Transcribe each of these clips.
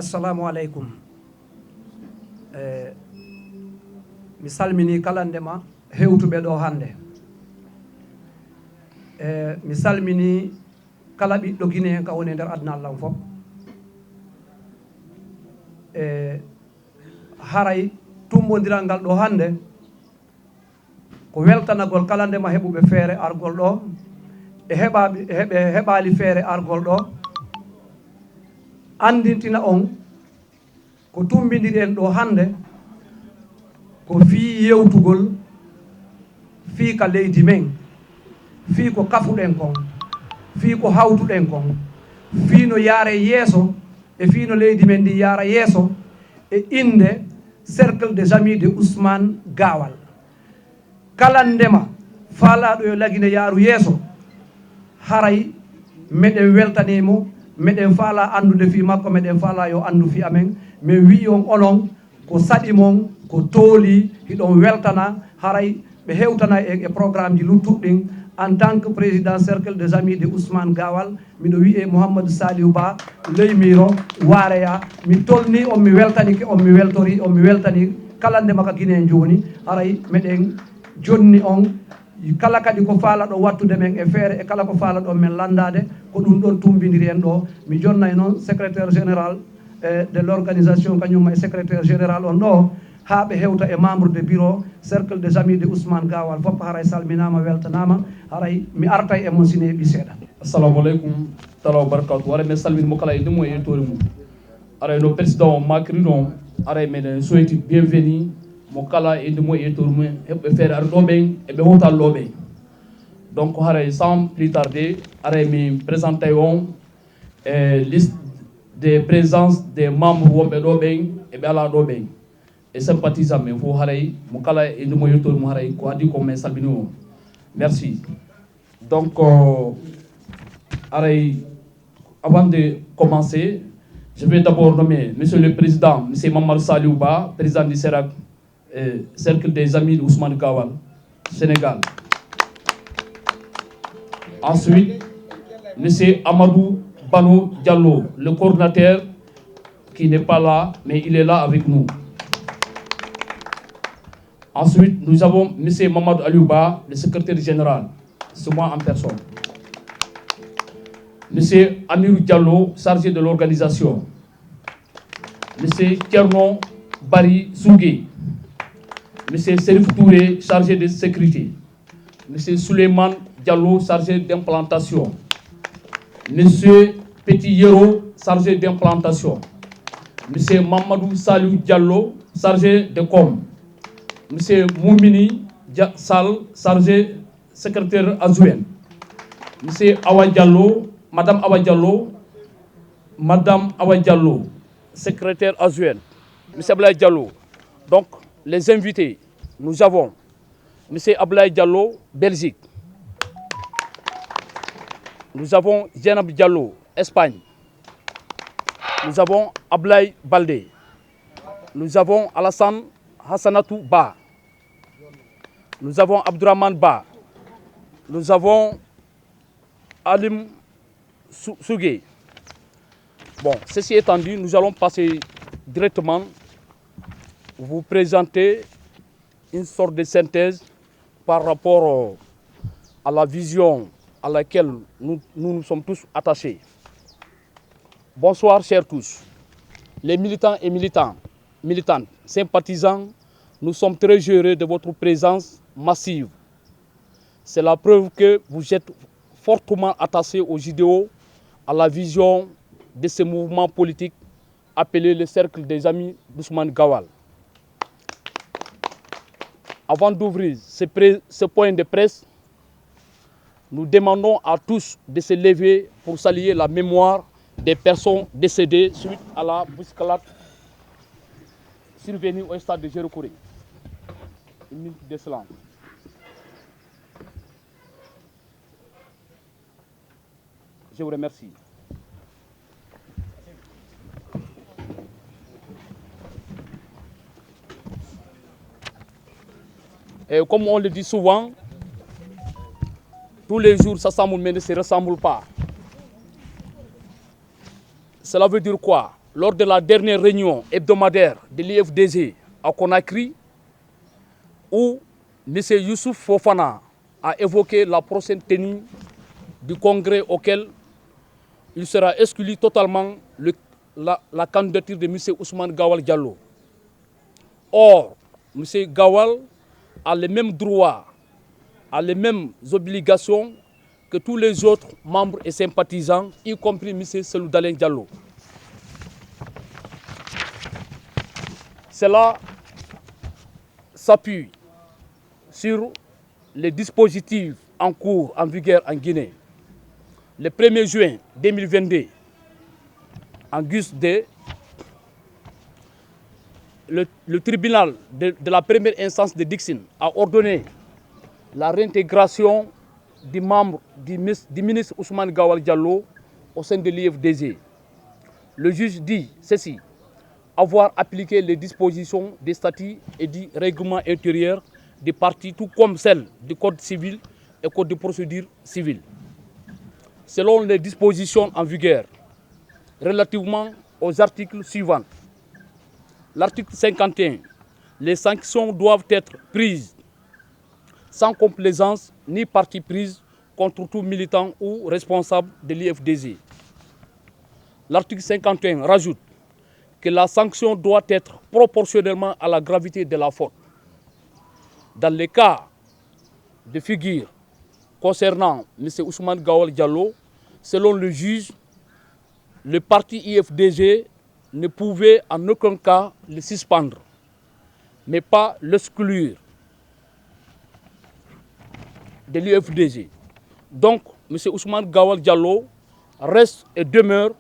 assalamu aleykum. Mi salmini kala ndema hewtuɓe ɗo hannde. Mi salmini kala ɓiɗɗo Guinée ka woni nder aduna Allah fof. Haray tumbodiral ngal ɗo hannde ko weltanagol kala ndema heɓuɓe feere argol ɗo e heɓali feere argol ɗo, andintina on ko tumbidiri en ɗo hannde ko fii yewtugol fii ka leydi men, fii ko kafuɗen kon, fii ko hawtuɗen kon, fii no yaare yeeso e fii no leydi men ndi yaara yeeso e inde cercle des amis de Ousmane Gawal. Kala ndema faalaɗo yo lagine yaaru yeeso, haray meɗen weltanimo, meɗen faala andude fi makko, meɗen faala yo andu fi amen. min wi on onon ko saɗi mon ko tooli hiɗon weltana haray ɓe hewtana e programme ji luttuɗɗin. En tant que président cercle des amis de Ousmane Gawal, miɗo wiye Mouhamadou Saliou Ba leymiro wareya, mi tolni on, mi weltanike on, mi weltori on, mi weltani kala ndema ka Guinée joni. haray meɗen jonni on kala kadi ko faala ɗo wattude men e feere e kala ko faala ɗo men landade ko ɗum ɗon tumbidiri en ɗo. mi jonnay noon secrétaire général de l'organisation kañumma e secrétaire général on ɗo ha ɓe hewta e membre de bureau cercle des amis de Ousmane Gawal fof. haray salminama weltanama. haray mi artay e mon sine ɓi seeɗa. assalamu aleykum taala barakatu. aray mi salmini mo kala e ndemo e yettore mum. aray no président o makri ɗon aray meɗen soyti bienvenu mo kala e ndemo e yettore mum heɓɓe feere ar ɗo ɓen eɓe howtallo ɓen. donc haray sans plus tarder aray mi présenté on liste des présences des membres wonɓe ɗo ɓen eɓe ala ɗo ɓen et sympathisant men fof haray mo kala e ndemo yettore mum haray ko addi ko men salmini on. Merci. Donc, avant de commencer, je vais d'abord nommer Monsieur le Président, M. Mamadou Saliou Ba, président du CERAC, Cercle des Amis de Ousmane Gawal, Sénégal. Ensuite, M. Amadou Bano Diallo, le coordinateur qui n'est pas là, mais il est là avec nous. Ensuite, nous avons M. Mamadou Aliouba, le secrétaire général, c'est moi en personne. M. Amirou Diallo, chargé de l'organisation. M. Tiernon Bari Sougé. M. Serif Touré, chargé de sécurité. M. Suleiman Diallo, chargé d'implantation. M. Petit Yero, chargé d'implantation. M. Mamadou Saliou Diallo, chargé de com. M. Moumini Sal, chargé secrétaire adjoint. M. Awa Diallo, Madame Awa Diallo, secrétaire adjoint. M. Ablaye Diallo. Donc, les invités, nous avons M. Ablaye Diallo, Belgique. Nous avons Jenab Diallo, Espagne. Nous avons Ablaye Baldé. Nous avons Alassane Hassanatou Ba. Nous avons Abdourahmane Ba. Nous avons Alim Sougé. Bon, ceci étant dit, nous allons passer directement vous présenter une sorte de synthèse par rapport à la vision à laquelle nous sommes tous attachés. Bonsoir, chers tous. Les militants et militantes, sympathisants, nous sommes très heureux de votre présence massive. C'est la preuve que vous êtes fortement attachés aux idéaux, à la vision de ce mouvement politique appelé le Cercle des Amis d'Ousmane Gawal. Avant d'ouvrir ce point de presse, nous demandons à tous de se lever pour saluer la mémoire des personnes décédées suite à la bousculade survenue au stade de Gérokouré. Une minute de silence. Je vous remercie. Et comme on le dit souvent, tous les jours s'assemblent mais ne se ressemblent pas. Cela veut dire quoi? lors de la dernière réunion hebdomadaire de l'IFDG à Conakry, où M. Youssouf Fofana a évoqué la prochaine tenue du congrès auquel il sera exclu totalement la candidature de M. Ousmane Gawal Diallo. Or, M. Gawal a les mêmes droits, a les mêmes obligations que tous les autres membres et sympathisants, y compris M. Seloudalen Diallo. Cela s'appuie sur les dispositifs en cours, en vigueur en Guinée. Le 1er juin 2022, en guise de le tribunal de la première instance de Dixon a ordonné la réintégration des membres du ministre Ousmane Gawal Diallo au sein de l'IFDG. Le juge dit ceci: avoir appliqué les dispositions des statuts et du règlement intérieur des partis, tout comme celles du Code civil et Code de procédure civile. Selon les dispositions en vigueur, relativement aux articles suivants. L'article 51, les sanctions doivent être prises sans complaisance ni parti prise contre tout militant ou responsable de l'IFDG. L'article 51 rajoute que la sanction doit être proportionnellement à la gravité de la faute. Dans les cas de figure concernant M. Ousmane Gawal Diallo, selon le juge, le parti IFDG ne pouvait en aucun cas le suspendre, mais pas l'exclure de l'IFDG. Donc, M. Ousmane Gawal Diallo reste et demeure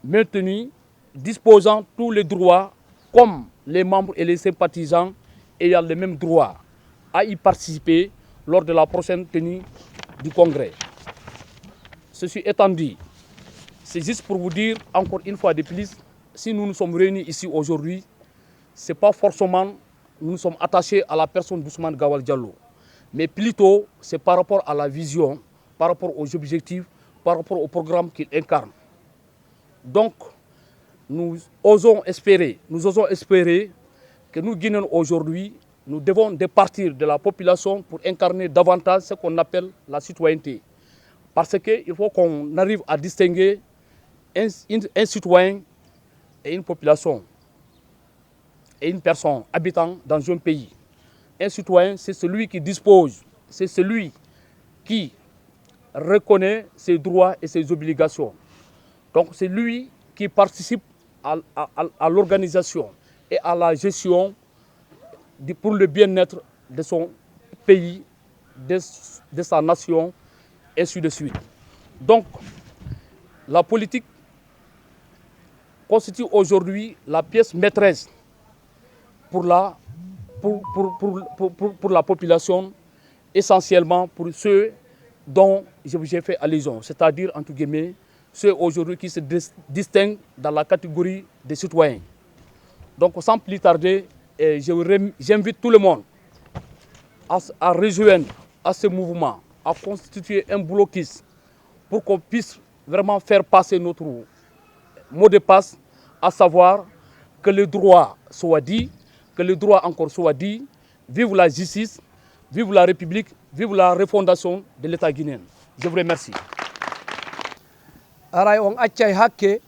maintenu, disposant tous les droits, comme les membres et les sympathisants ayant les mêmes droits à y participer lors de la prochaine tenue du congrès. Ceci étant dit, c'est juste pour vous dire, encore une fois de plus, si nous nous sommes réunis ici aujourd'hui, ce n'est pas forcément nous nous sommes attachés à la personne d'Ousmane Gawal Diallo, mais plutôt c'est par rapport à la vision, par rapport aux objectifs, par rapport au programme qu'il incarne. Donc, nous osons espérer que nous, Guinéens, aujourd'hui, nous devons départir de la population pour incarner davantage ce qu'on appelle la citoyenneté. Parce qu'il faut qu'on arrive à distinguer un citoyen et une population, et une personne habitant dans un pays. Un citoyen, c'est celui qui dispose, c'est celui qui reconnaît ses droits et ses obligations. Donc c'est lui qui participe à l'organisation et à la gestion pour le bien-être de son pays, de sa nation, et ainsi de suite. Donc, la politique constitue aujourd'hui la pièce maîtresse pour la population, essentiellement pour ceux dont j'ai fait allusion, c'est-à-dire, entre guillemets, ceux aujourd'hui qui se distinguent dans la catégorie des citoyens. Donc, sans plus tarder, j'invite tout le monde à rejoindre à ce mouvement, à constituer un blocus pour qu'on puisse vraiment faire passer notre mot de passe, à savoir que le droit soit dit, que le droit encore soit dit, vive la justice, vive la République, vive la refondation de l'État guinéen. Je vous remercie. aray on accay hakke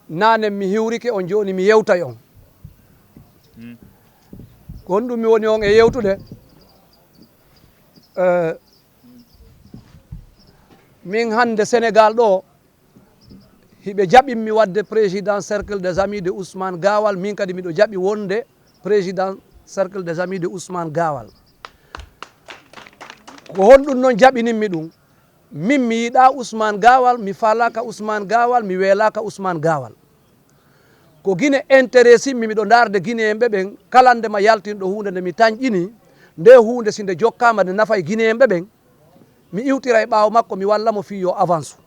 nane mi hiwrike on joni mi yewtay on ko ɗum mi woni on e yewtude min hande Sénégal ɗo hiɓe jaɓinmi wadde président cercle des amis de Ousmane Gawal, min kadi miɗo jaɓi wonde président cercle des amis de Ousmane Gawal. Ko honɗum noon jaɓininmi ɗum, min mi yiɗa Ousmane Gawal, mi falaka Ousmane Gawal, mi weelaka Ousmane Gawal. Ko Guinée intéressimi miɗo darde Guinéenɓe ɓen kala nde ma yaltinɗo hunde nde mi tañƴini, nde hunde si nde jokkama nde nafa e Guinéenɓe ɓen, mi iwtira e ɓaawo makko mi wallamo fi yo avance.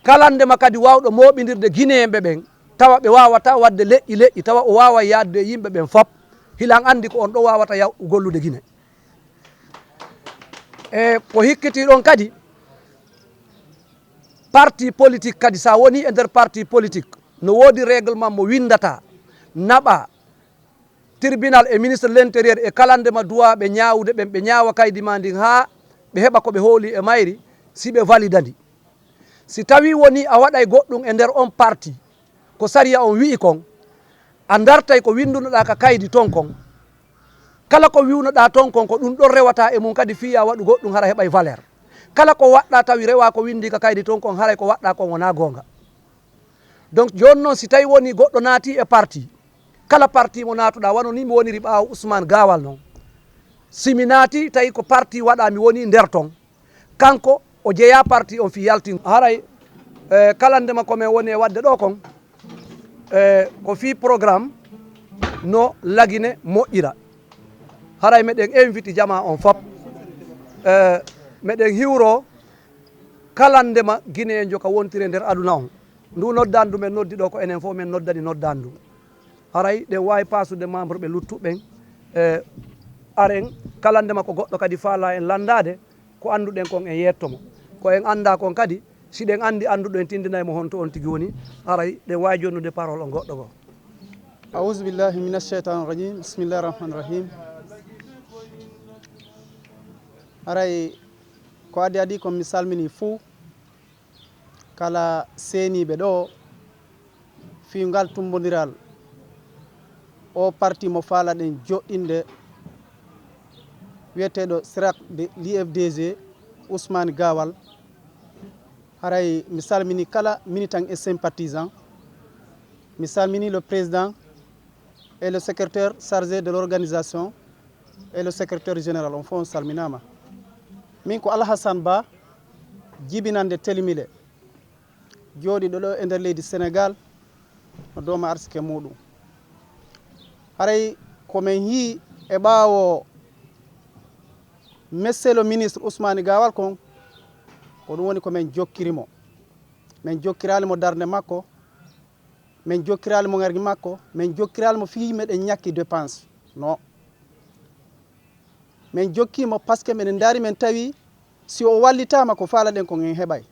Kala ndema kadi wawɗo moɓidirde Guinéenɓe ɓen tawa ɓe wawata wadde leƴƴi tawa o wawa yadde yimɓe ɓen fop, hilan andi ko on ɗo wawata gollude Guinée. E ko hikkiti ɗon kadi parti politique kadi sa woni e nder parti politique no woodi règlement mo windata naɓa tribunal e ministre de l'intérieur e kalandema duwaɓe ñawude ɓen ɓe ñawa kaydi ma ndin ha ɓe heɓa koɓe hooli e mayri si ɓe validandi si tawi woni a waɗay goɗɗum e nder on parti ko sariya on wi'i kon a dartay ko windunoɗa ka kaydi ton kon kala ko wiwnoɗa ton kon ko ɗum ɗon rewata e mum kadi fiya waɗu goɗɗum hara heɓay valeur kala ko waɗɗa tawi rewa ko windi ka kaydi ton kon haray ko waɗɗa kon wona gonga donc joni noon si tawi woni goɗɗo naati e parti kala parti mo natuɗa wano ni mi woniri ɓaawo Ousmane Gawal noon simi naati tawi ko parti waɗa mi woni nder ton kanko o jeeya parti on fi yaltin haray kalandema komin woni e wadde ɗo kon ko fi programme no lagine moƴƴira haray meɗen invite jama on fop meɗen hiwro kalandema guinéen jo ka wontire nder aduna on ndu noddandu men noddi ɗo ko enen fof men noddani noddandu haray ɗen wawi pasude membre ɓe luttuɓen aren kalandema ko goɗɗo kadi faala en landade ko anduɗen kon en yettomo ko en anda kon kadi siɗen andi anduɗo en tindinaymo honto on tigui woni haray ɗen wawi jonnude parole on goɗɗo go أعوذ بالله من الشيطان الرجيم بسم الله الرحمن الرحيم aray ko adi adi ko mi salmini fuu kala seeniɓe ɗo fiingal tumbodiral o parti mo faalaɗen joɗɗinde wiyeteɗo sirak de l'IFDG Ousmane Gawal haray mi salmini kala militant et sympathisant mi salmini le président et le secrétaire chargé de l'organisation et le secrétaire général on fof on salminama min ko Alhassane Ba jibinande telimile jooɗiɗo ɗo e nder leydi Sénégal no dooma arsike muɗum haray komin yii e ɓaawo monsieur le ministre Ousmane Gawal kon ko ɗum woni komin jokkirimo min jokkiralimo darde makko min jokkiralimo ngargi makko min jokkiralimo fii meɗen ñakki dépense non min jokkimo par ce que meɗen daari men tawi si o wallitama ko faalaɗen ko en heɓay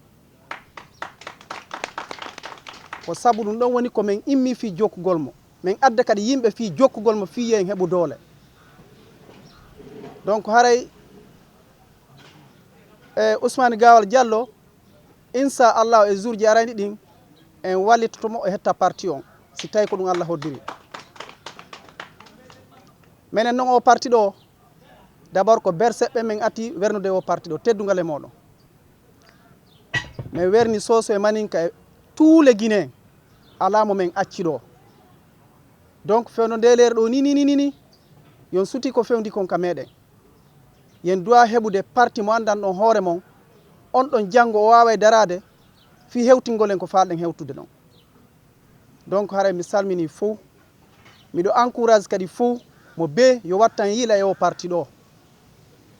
ko sabu ɗum ɗon woni komin immi fi jokkugol mo min adda kadi yimɓe fi jokkugol mo fi yen heɓu doole donc haray Ousmane Gawal Diallo inchallah e jour ji arani ɗin en wallitotomo o hetta parti on si tawi ko ɗum Allah hoddiri minen noon o parti ɗo d' abord ko berseɓɓe min atti wernude o parti ɗo teddugal e moɗon min werni Soso e Maninka e tous les Guinéens ala mo min acci ɗo donc fewno ndelere ɗo ni yon suti ko fewndi kon ka meɗen yen duwa heɓude parti mo andan ɗon hoore mon on ɗon janggo o wawa darade fi hewtingol en ko falɗen hewtude ɗon donc haray mi salmini fou miɗo encourage kadi fou mo be yo wattan yiila e o parti ɗo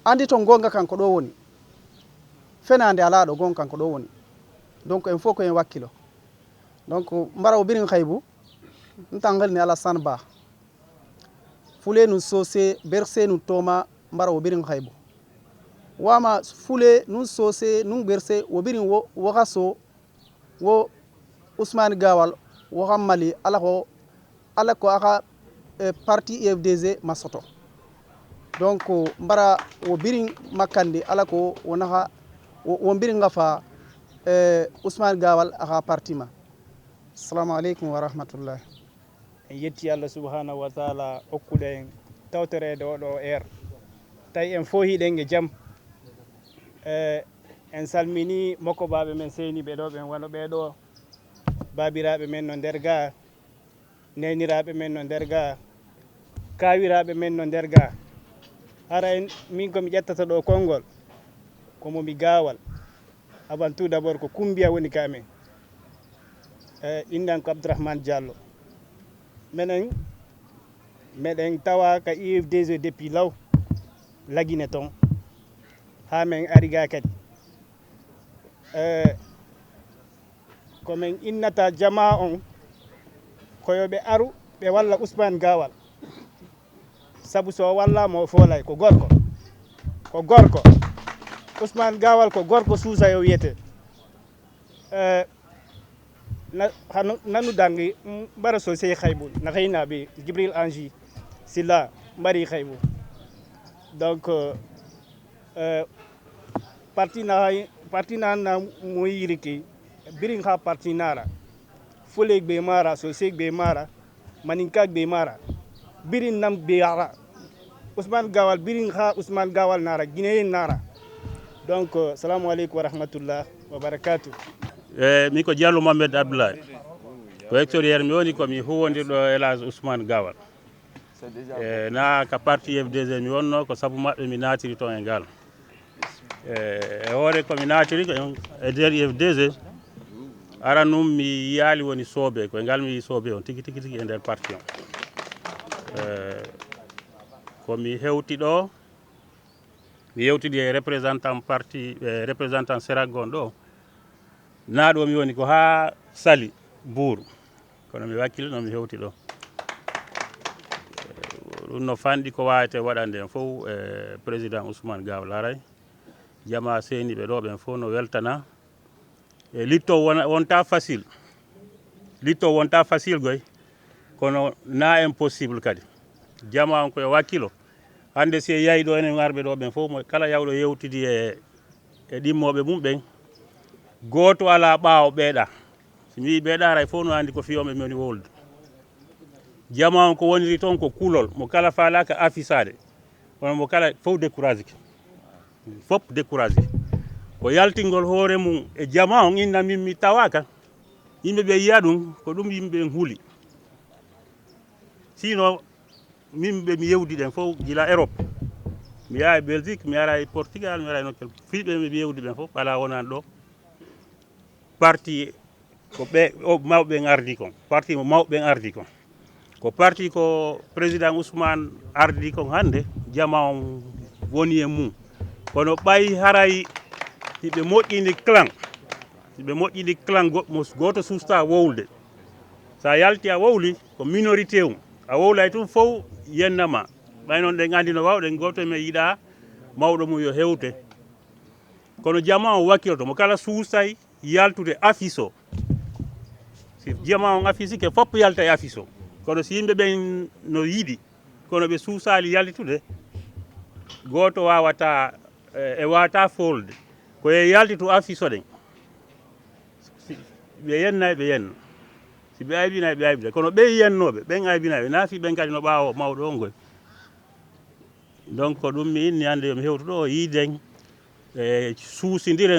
andi ton gonga kanko ɗo woni fenade ala ɗo gonga kanko ɗo woni donc en fof ko en wakkilo donc mbara o birin haybu ntangal ni Alassane Ba fule nun Sosé berse nun toma mbara o birin haybu wama fule nun Sosé nun berse wo birin wo wakaso wo Ousmane Gawal wo hammali ala ko aka parti IFDG masoto donc mbara wo birin makkandi ala ko wonaka wo birin ngafa Ousmane Gawal aka parti ma assalamu aleykum wa rahmatullah en yetti Allah subhanahu wa taala hokkude en tawtorede oɗo heure tawi en fof hiɗen e jaam en salmini makko baɓe men seyniɓe ɗo ɓen wano ɓeɗo babiraɓe men no nder ga neniraɓe men no nder ga kawiraɓe men no nder ga hara en min komi ƴettata ɗo konngol komomi Gawal avant tout d' abord ko Kumbiya woni kamen indan ko Abdourahmane Diallo meɗen tawa ka IFDG depuis law lagine ton ha men ari ga kadi komin innata jama on koyoɓe aru ɓe walla Ousmane Gawal sabu so wallama o foolay ko gorko Ousmane Gawal ko gorko Suusa yo wiyete nanu dangi bara sosai khaibu na kaina be Jibril Anji sila mari khaibu donc parti na moyiriki birin ha parti nara fule be mara sosai be mara maninka be mara birin nam be ara Ousmane Gawal birin ha Ousmane Gawal nara Guinée nara donc assalamu alaikum wa rahmatullah wa barakatuh. Mi ko Diallo Mohamed Abdoulaye ko extérieur mi woni ko mi huwondirɗo Elage Ousmane Gawal na ka parti FDG mi wonno ko sabu maɓɓe mi natiri toon e ngal e hoore komi natiri e nder FDG aranum mi yaali woni soobe koye ngal mi yi soobe on tigi e nder parti on komi hewti ɗo mi yewtidi e représentant parti représentant Sérac gon ɗo na ɗo mi woni ko ha Sali Bour kono mi wakkile no mi hewti ɗo ɗum no fanɗi ko wawete waɗande en fof président Ousmane Gawal haray jama seniɓe ɗo ɓen fof no weltana e litto wonta facile goy kono na impossible kadi jama on koye wakkilo hande si yayi ɗo enen arɓe ɗo ɓen fof mo kala yawɗo yewtidi e ɗimmoɓe mum ɓen goto ala ɓaawo ɓeeɗa somi wi ɓeeɗa haray fof no andi ko fiyoɓe moni wolde jama on ko woniri toon ko kulol mo kala falaka afisade kono mo kala fof découragé ko yaltingol hoore mum e jama on inna min mi tawaka yimɓe ɓe yiya ɗum ko ɗum yimɓe ɓen huuli sino min ɓe mi yewdi ɗen fof gila Europe mi yaha e Belgique mi ara e Portugal mi ara e nokkel fiiɓe mi yewdi ɓen fof ala wonani ɗo parti ko ɓe mawɓe ardi kon parti mo mawɓe ardi kon ko parti ko président Ousmane ardi kon hande jama on woni e mum kono ɓayi haray hiɓe moƴƴini clan goto susta wowlde sa yalti a wowli ko minorité um a wowlay tun fof yennama ɓay noon ɗen andi no wawɗen goto men yiɗa mawɗo mum yo hewte kono jama on wakkiloto mo kala suusay yaltude affice o si jama on affice fop yalta e affice o kono si yimɓe ɓen no yiɗi kono ɓe suusali yaltitude goto wawata e wata folde koye yaltitu affice o ɗen ɓe yenna si ɓe aybinayi ɓe aybida kono ɓe yennoɓe ɓen aybinayi ɓe naafi ɓen kadi no ɓaawo mawɗo on ngoy donc ɗum mi inni hande yomi hewtu ɗo yiiden e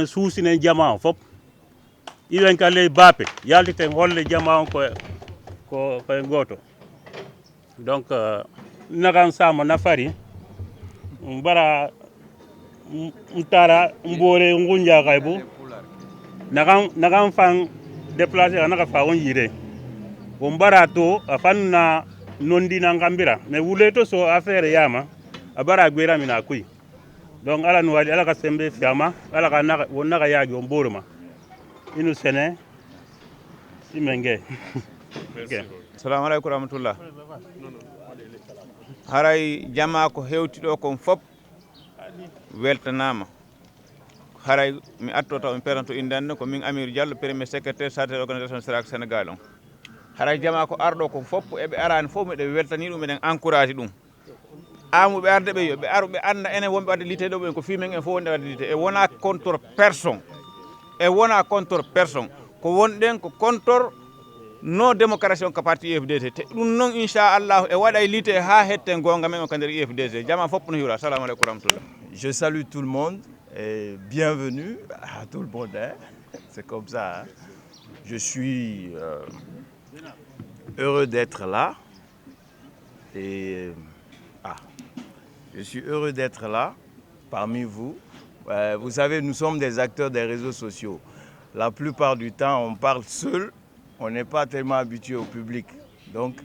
suusinen jama on fof iwen ka ley baape yaltiten holle jama on koye goto donc nagan sama nafari mbara tara mbore ngunja kay bo nagan fan déplacer naka fa on yire o mbara to afanna nondina ngambira mais wule to so affaire yama abara gwera mina kuy donc ala no wadi ala ka sembe fiama ala ka naka wonnaka yaagi on boruma inu sene simenge okay. Assalamu alaikum rahmatullah haray jama ko hewti ɗo kon fop weltanama haray mi attoto mi peranto indande ko min Amirou Diallo premier secrétaire chargé de l'organisation Sérac Sénégal on haray jama ko arɗo ko fop eɓe arani fof miɗe weltani ɗum eɗen encouragé ɗum amuɓe arde ɓe yo ɓe aru ɓe anda enen wonɓe wadde lité ɗo ɓen ko fimen en fof wonde wadde lité e wona contre personne ko wonɗen ko contre non démocratie ko parti IFDC te ɗum noon inchallahu e waɗa lité ha hetten gonga men o ka nder IFDC jama fopp no hiwra assalamu aleykum rahmatullah. Je salue tout le monde et bienvenue à tout le monde, hein? C'est comme ça, hein? Je suis heureux d'être là et je suis heureux d'être là parmi vous. Vous savez, nous sommes des acteurs des réseaux sociaux. La plupart du temps, on parle seul, on n'est pas tellement habitué au public. Donc,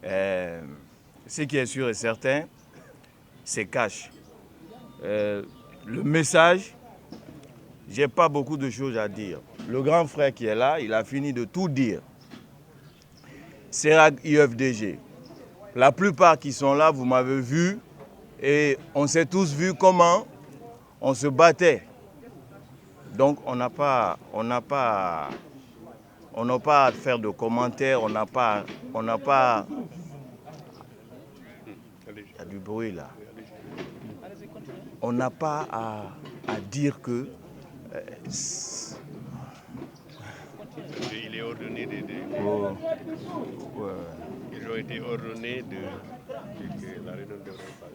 ce qui est sûr et certain, c'est cash. Le message, j'ai pas beaucoup de choses à dire. Le grand frère qui est là, il a fini de tout dire. Sérac IFDG. La plupart qui sont là, vous m'avez vu et on s'est tous vu comment on se battait Donc on n'a pas à faire de commentaires, on n'a pas... Il y a du bruit là. On n'a pas à dire que... il est ordonné Ils ont été ordonnés que la réunion devrait pas.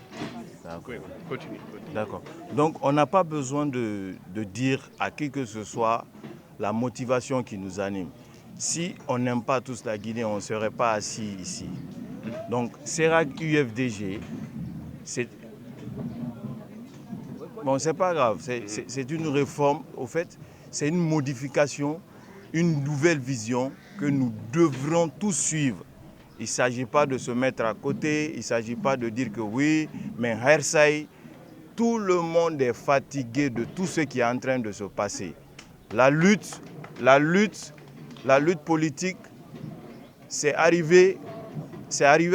Continue. D'accord. Donc on n'a pas besoin de dire à qui que ce soit la motivation qui nous anime. Si on n'aime pas tous la Guinée, on ne serait pas assis ici. Donc CERAC UFDG, c'est... Bon, c'est pas grave, c'est une réforme, au fait, c'est une modification, une nouvelle vision que nous devrons tous suivre. Il ne s'agit pas de se mettre à côté, il ne s'agit pas de dire que oui, mais Hersay, tout le monde est fatigué de tout ce qui est en train de se passer. La lutte politique, c'est arrivé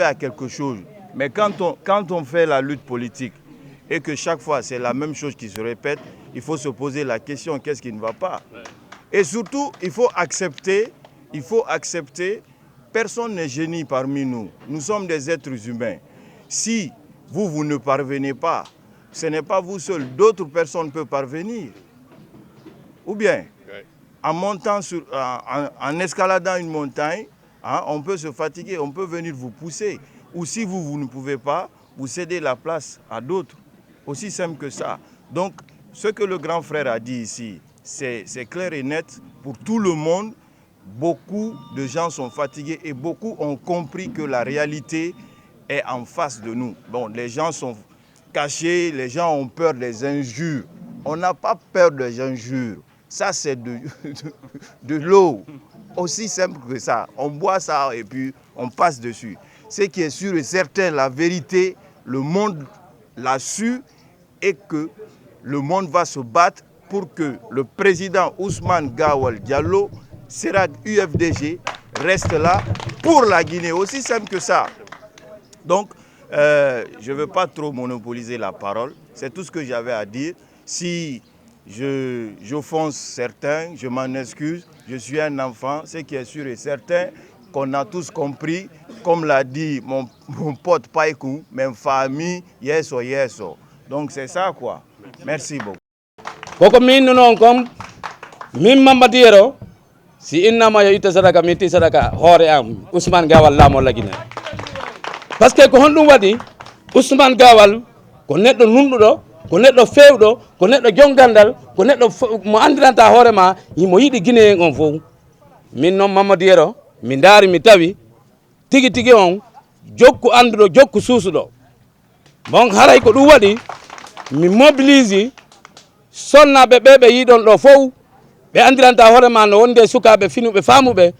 à quelque chose. Mais quand on fait la lutte politique et que chaque fois c'est la même chose qui se répète, il faut se poser la question, qu'est-ce qui ne va pas? Et surtout, il faut accepter, personne n'est génie parmi nous. Nous sommes des êtres humains. Si vous ne parvenez pas, ce n'est pas vous seul, d'autres personnes peuvent parvenir. Ou bien, en escaladant une montagne, hein, on peut se fatiguer, on peut venir vous pousser. Ou si vous ne pouvez pas, vous cédez la place à d'autres. Aussi simple que ça. Donc, ce que le grand frère a dit ici, c'est clair et net pour tout le monde. Beaucoup de gens sont fatigués et beaucoup ont compris que la réalité est en face de nous. Bon, les gens sont cachés, les gens ont peur des injures. On n'a pas peur des injures. Ça, c'est de l'eau. Aussi simple que ça. On boit ça et puis on passe dessus. Ce qui est sûr et certain, la vérité, le monde l'a su et que le monde va se battre pour que le président Ousmane Gawal Diallo, CERAC UFDG, reste là pour la Guinée. Aussi simple que ça. Donc, je ne veux pas trop monopoliser la parole. C'est tout ce que j'avais à dire. Si j'offense certains, je m'en excuse. Je suis un enfant. Ce qui est sûr et certain, qu'on a tous compris, comme l'a dit mon pote Païkou, même famille, yeso. Donc c'est ça quoi. Merci beaucoup. Koko min non comme min mamadiero si inna ma yita sadaka miti sadaka hore am Ousmane Gawal lamo lagina. Parce que ko hondum wadi Ousmane Gawal ko neddo nundudo, ko neddo fewdo, ko neddo jongandal, ko neddo mo andiranta hore ma yimo yidi Guinée on fo. Min non mamadiero mi daari mi tawi tigi on jokku andudo jokku susudo bon haray ko dum wadi mi mobilise sonnabe be yidon do fof be andiranta hoore ma no wonde sukabe finube famube